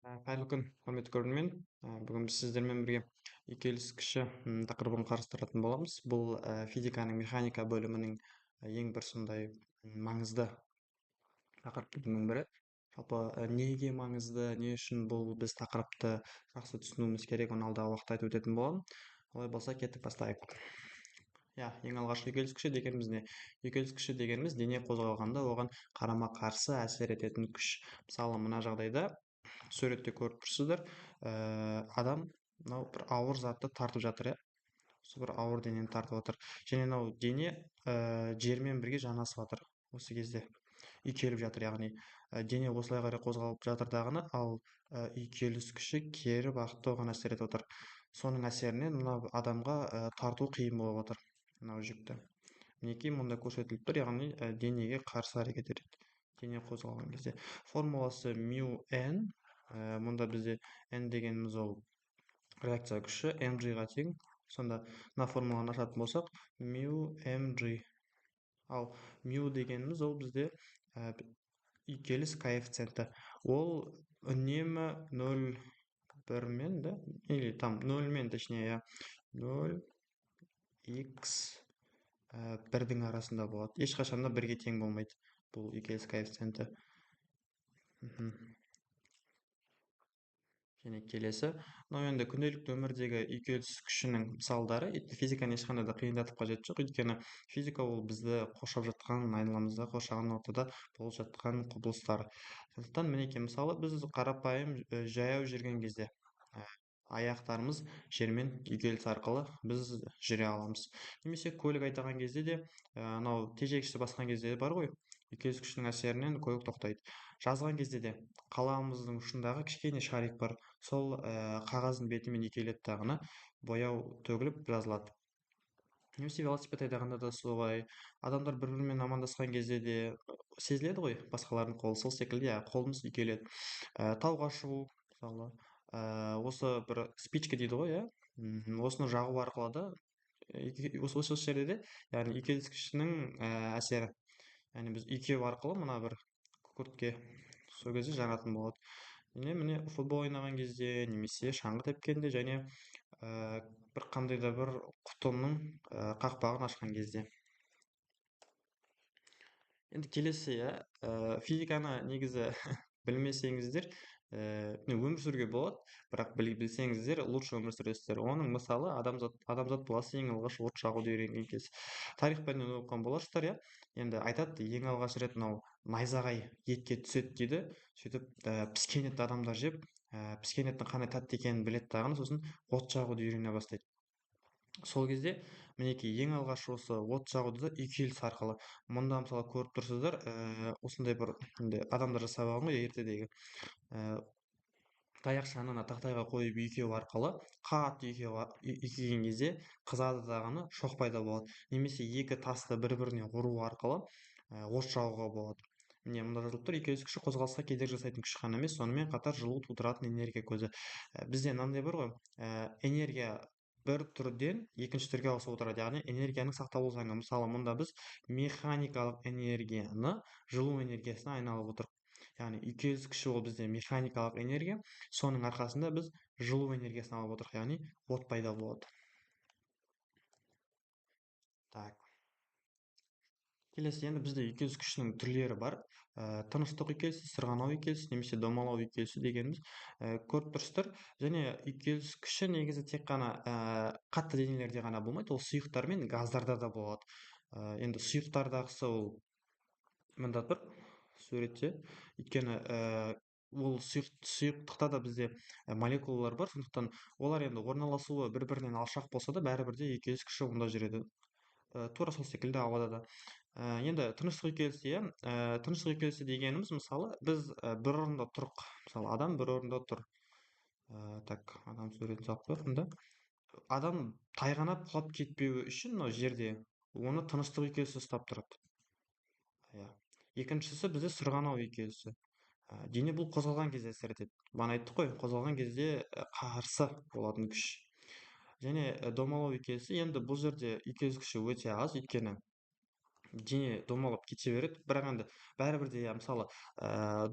Қайырлы күн, құрметті көрермен. Бүгін біз сіздермен бірге үйкеліс күші тақырыбын қарастыратын боламыз. Бұл физиканың механика бөлімінің ең бір сондай маңызды тақырыптардың бірі. Жалпы неге маңызды, не үшін бұл біз тақырыпты жақсы түсінуіміз керек, оны алдағы уақытта айтып өтетін боламын. Олай болса кетіп бастайық. Ең алғашқы үйкеліс күші дегеніміз не? Үйкеліс күші дегеніміз дене қозғалғанда оған қарама қарсы әсер ететін күш. Мысалы, мына жағдайда суретте көріп тұрсыздар, адам мынау бір ауыр затты тартып жатыр, иә. Осы бір ауыр денені тартып отыр. Және мынау дене жермен бірге жанасып жатыр осы кезде. Үйкеліп жатыр, яғни дене осылай қарай қозғалып жатыр дағыны, ал үйкеліс күші кері бағытта оған әсер етіп отыр. Соның әсерінен мына адамға тарту қиын болып отыр мынау жүкті. Мінекей мұнда көрсетіліп тұр, яғни денеге қарсы әрекет етеді дене қозғалған кезде. Формуласы мю n. Мұнда бізде n дегеніміз ол реакция күші mg-ға тең. Сонда мына формуланы ашатын болсақ, мю mg. Ал мю дегеніміз ол бізде үйкеліс коэффициенті. Ол үнемі 0,1-мен, да? Или там 0-мен, точнее, 0 x 1-дің арасында болады. Ешқашанда 1-ге тең болмайды бұл үйкеліс коэффициенті. Және келесі, мынау енді күнделікті өмірдегі үйкеліс күшінің мысалдары. Физиканы ешқандай да қиындатып қажет жоқ, өйткені физика ол бізді қоршап жатқан айналамызда, қоршаған ортада болып жатқан құбылыстар. Сондықтан мінекей мысалы біз қарапайым жаяу жүрген кезде аяқтарымыз жермен үйкеліс арқылы біз жүре аламыз. Немесе көлік айдаған кезде де анау тежегішті басқан кезде бар ғой, үйкеліс күшінің әсерінен көлік тоқтайды. Жазған кезде де қаламымыздың ұшындағы кішкене шарик бар, сол қағаздың бетімен үйкеледі дағыны, бояу төгіліп жазылады. Немесе велосипед айдағанда да солай. Адамдар бір-бірімен амандасқан кезде де сезіледі ғой басқалардың қолы, сол секілді қолымыз үйкеледі. Тауға шығу, мысалы, осы бір спичка дейді ғой, осыны жағу арқылы да осы жерде де, яғни үйкеліс күшінің әсері. Яғни біз үйкеу арқылы мына бір күкіртке сол кезде жанатын болады. Міне футбол ойнаған кезде, немесе шаңғы тепкенде, және бір қандай да бір құтының қақпағын ашқан кезде. Енді келесі, физиканы негізі білмесеңіздер, өмір сүруге болады, бірақ білсеңіздер, лучше өмір сүресіздер. Оның мысалы адамзат баласы ең алғаш от жағуды үйренген кез. Тарих пәнінен оқыған боларсыздар, енді айтады, ең алғаш рет мынау найзағай етке түседі дейді. Сөйтіп піскен етті адамдар жеп, піскен еттің қандай тәтті екенін біледі дағыны, сосын от жағуды үйрене бастайды. Сол кезде мінекей ең алғаш осы от жағуды да үйкеліс арқылы. Мұнда мысалы көріп тұрсыздар, осындай бір адамдар жасап алған ғой ертедегі. Таяқшаны тақтайға қойып үйкеу арқылы, қатты үйкеген кезде қызады дағыны шоқ пайда болады. Немесе екі тасты бір-біріне ұру арқылы от жағуға болады. Міне мұнда жазылып тұр, үйкеліс күші қозғалысқа кедергі жасайтын күш қана емес, сонымен қатар жылу тудыратын энергия көзі. Бізде мынандай бар ғой, энергия бір түрден екінші түрге ауысып отырады, яғни энергияның сақталу заңы. Мысалы, мұнда біз механикалық энергияны жылу энергиясына айналып отыр. Яғни үйкеліс күші ол бізде механикалық энергия, соның арқасында біз жылу энергиясын алып отырық, яғни от пайда болады. Так. Келесі, енді бізде үйкеліс күшінің түрлері бар. Тыныстық үйкелісі, сырғанау үйкелісі, немесе домалау үйкелісі дегеніміз көріп тұрсыздар. Және үйкеліс күші негізі тек қана қатты денелерде ғана болмайды, ол сұйықтар мен газдарда да болады. Енді сұйықтардағысы ол мында тұр суретте, өйткені ол сұйықтықта да бізде молекулалар бар, сондықтан олар енді орналасуы бір-бірінен алшақ болса да, бәрібір де үйкеліс күші онда жүреді. Тура сол секілді ауада да. Енді тыныштық үйкелісі, тыныштық үйкелісі дегеніміз, мысалы, біз бір орында тұрық. Мысалы, адам бір орында тұр. Так, адам суретін салып қояйық мында. Адам тайғанап құлап кетпеуі үшін мынау жерде оны тыныштық үйкелісі ұстап тұрады. Екіншісі бізде сырғанау үйкелісі. Дене бұл қозғалған кезде әсер етеді. Бағана айттық қой, қозғалған кезде қарсы болатын күш. Және домалау үйкелісі, енді бұл жерде үйкеліс күші өте аз, өйткені дене домалап кете береді, бірақ енді бәрібір де мысалы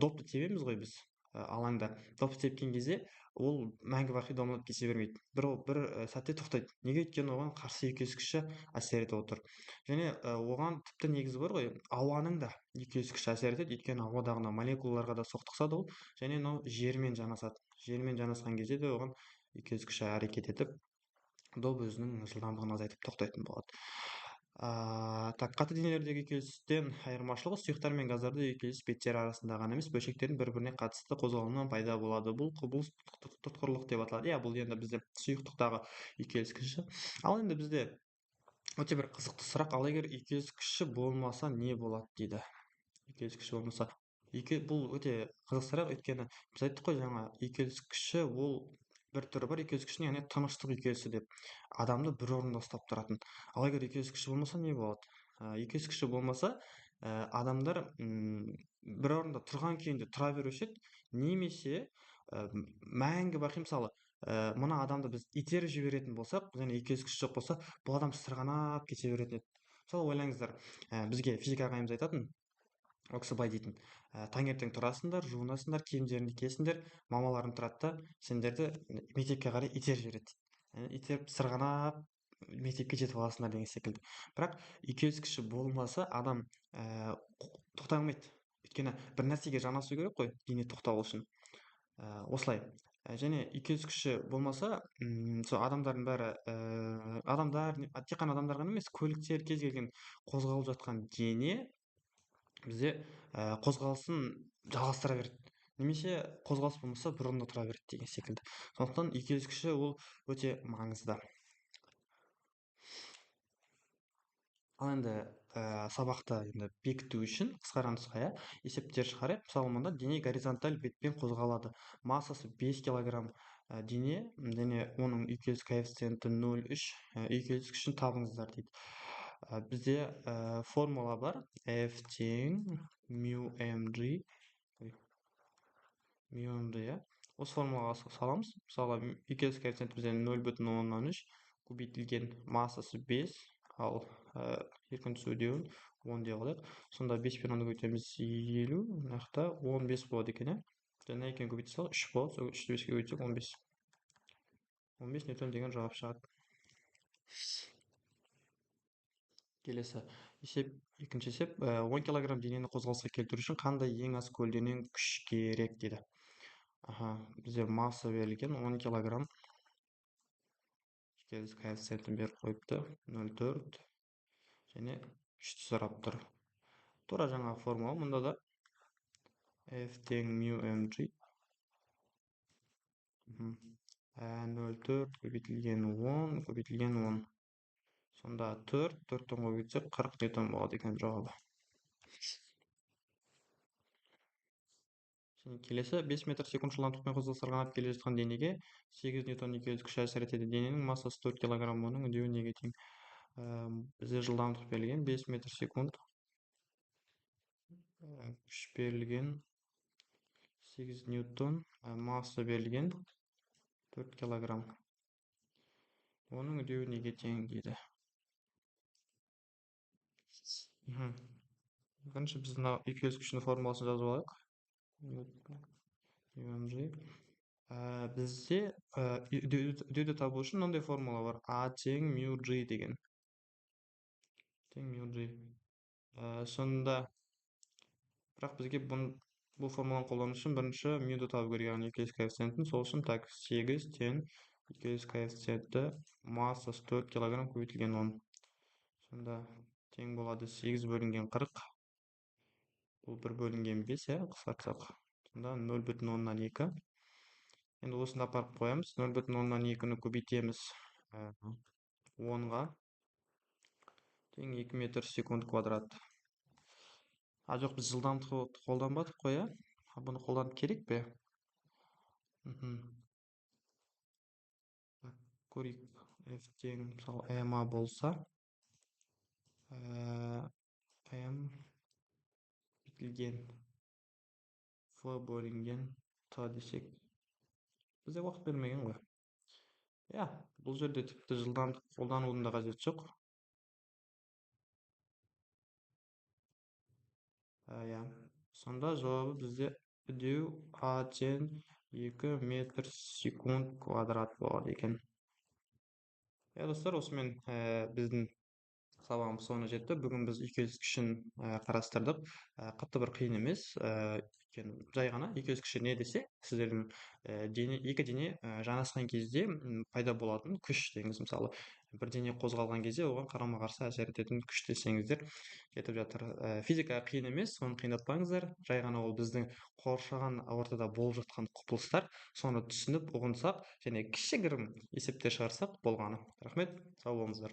допты тебеміз ғой біз, алаңда допты тепкен кезде ол мәңгі бақи домалап кете бермейді. Бір сәтте тоқтайды. Неге? Өйткені оған қарсы екі күші әсер етіп отыр. Және оған тіпті негізі бар ғой, ауаның да екі күші әсер етеді. Өйткені ауадағы мына молекулаларға да соқтықсады ол, және мынау жермен жанасады. Жермен жанасқан кезде де оған екі күші әрекет етіп, доп өзінің жылдамдығын азайтып тоқтайтын болады. Так, қатты денелердегі үйкелістен айырмашылығы сұйықтар мен газдарда үйкеліс беттері арасында ғана емес, бөлшектердің бір-біріне қатысты қозғалуынан пайда болады. Бұл құбылыс тұтқырлық деп аталады. Иә, бұл енді бізде сұйықтықтағы үйкеліс кіші. Ал енді бізде өте бір қызықты сұрақ: ал егер үйкеліс күші болмаса не болады дейді. Үйкеліс күші болмаса, бұл өте қызық сұрақ. Өйткені біз айттық қой жаңа, үйкеліс күші ол бір түрі бар үйкеліс күшінің, яғни тыныштық үйкелісі деп, адамды бір орында ұстап тұратын. Ал егер үйкеліс күші болмаса не болады? Үйкеліс күші болмаса, адамдар бір орында тұрған күйінде тұра беруші еді, немесе мәңгі бақи, мысалы, мына адамды біз итеріп жіберетін болсақ және үйкеліс күші жоқ болса, бұл адам сырғанап кете беретін еді. Мысалы ойлаңыздар, бізге физика ағайымыз айтатын, ол кісі былай дейтін: таңертең тұрасыңдар, жуынасыңдар, киімдеріңді киесіңдер, мамаларың тұрады да сендерді мектепке қарай итеріп жібереді дейді. Итеріп сырғанап мектепке жетіп аласыңдар деген секілді. Бірақ үйкеліс күші болмаса, адам тоқтай алмайды. Өйткені бір нәрсеге жанасу керек қой, дене тоқтау үшін. Осылай. Және үйкеліс күші болмаса, сол адамдардың бәрі, тек қана адамдар ғана емес, көліктер, кез келген қозғалып жатқан дене бізде қозғалысын жалғастыра береді, немесе қозғалыс болмаса бір орында тұра береді деген секілді. Сондықтан үйкеліс күші ол өте маңызды. Ал енді сабақты енді бекіту үшін қысқара нұсқа, есептер шығарайық. Мысалы, мұнда дене горизонталь бетпен қозғалады. Массасы 5 килограмм дене, оның үйкеліс коэффициенті 0,3, үйкеліс күшін табыңыздар дейді. Бізде формула бар: F тең мю mg, иә. Осы формулаға саламыз. Мысалы, үйкеліс коэффициенті бізде 0,3 көбейтілген массасы 5, ал екінші өдеуін 10 деп алайық. Сонда 5 пен 10-ды көбейтеміз 50, мынақта 15 болады екен, Және екеуін көбейте салып 3 болады. 3-ті 5-ке көбейтсек 15. 15 ньютон деген жауап шығады. Келесі есеп, екінші есеп: 10 килограмм денені қозғалысқа келтіру үшін қандай ең аз көлденең күш керек дейді. Бізде масса берілген 10 килограмм, үйкеліс коэффициентін беріп қойыпты 0,4, және 3-ті сұрап тұр. Тура жаңа формула, мұнда да F тең мю mg, 0,4 көбейтілген 10 көбейтілген 10. Сонда 4-тен көбейтсек 40 ньютон болады екен жауабы. Келесі: 5 метр секунд жылдамдықпен қозғалып келе жатқан денеге 8 ньютон үйкеліс күші әсер етеді. Дененің массасы 4 килограмм, оның үдеуі неге тең? Бізде жылдамдық берілген 5 метр секунд, күш берілген 8 ньютон, масса берілген 4 килограмм. Оның үдеуі неге тең дейді. Бірінші біз мына үйкеліс күшінің формуласын жазып алайық. Бізде үдеуді табу үшін мынандай формула бар: А тең мю G деген. Тең мю G. Сонда, бірақ бізге бұл формуланы қолдану үшін бірінші мюді табу керек, яғни үйкеліс коэффициентін. Сол үшін 8 тең үйкеліс коэффициенті массасы 4 килограмм көбейтілген 10. Сонда тең болады 8 бөлінген 40. Бұл 1 бөлінген 5, қысқартсақ. Сонда 0,2. Енді осында апарып қоямыз. 0,2-ні көбейтеміз 10-ға, тең 2 метр секунд квадрат. Жоқ, біз жылдамдықты қолданбадық қой, бұны қолданып керек пе? Көрейік. F тең, мысалы, MA болса, M бітілген F бөлінген T десек, бізде уақыт бермеген ғой. Бұл жерде тіпті жылдамдық қолданудың да қажеті жоқ. Сонда жауабы бізде үдеу а тең 2 метр секунд квадрат болады екен. Достар, осымен біздің сабағымыз соңына жетті. Бүгін біз үйкеліскішін қарастырдық. Қатты бір қиын емес. Өйткені жай ғана үйкеліскіші не десе, сіздердің екі дене жанасқан кезде пайда болатын күш деңіз. Мысалы, бір дене қозғалған кезде оған қарама қарсы әсер ететін күш десеңіздер кетіп жатыр. Физика қиын емес, оны қиындатпаңыздар. Жай ғана ол біздің қоршаған ортада болып жатқан құбылыстар, соны түсініп ұғынсақ және кішігірім есептер шығарсақ болғаны. Рахмет, сау болыңыздар.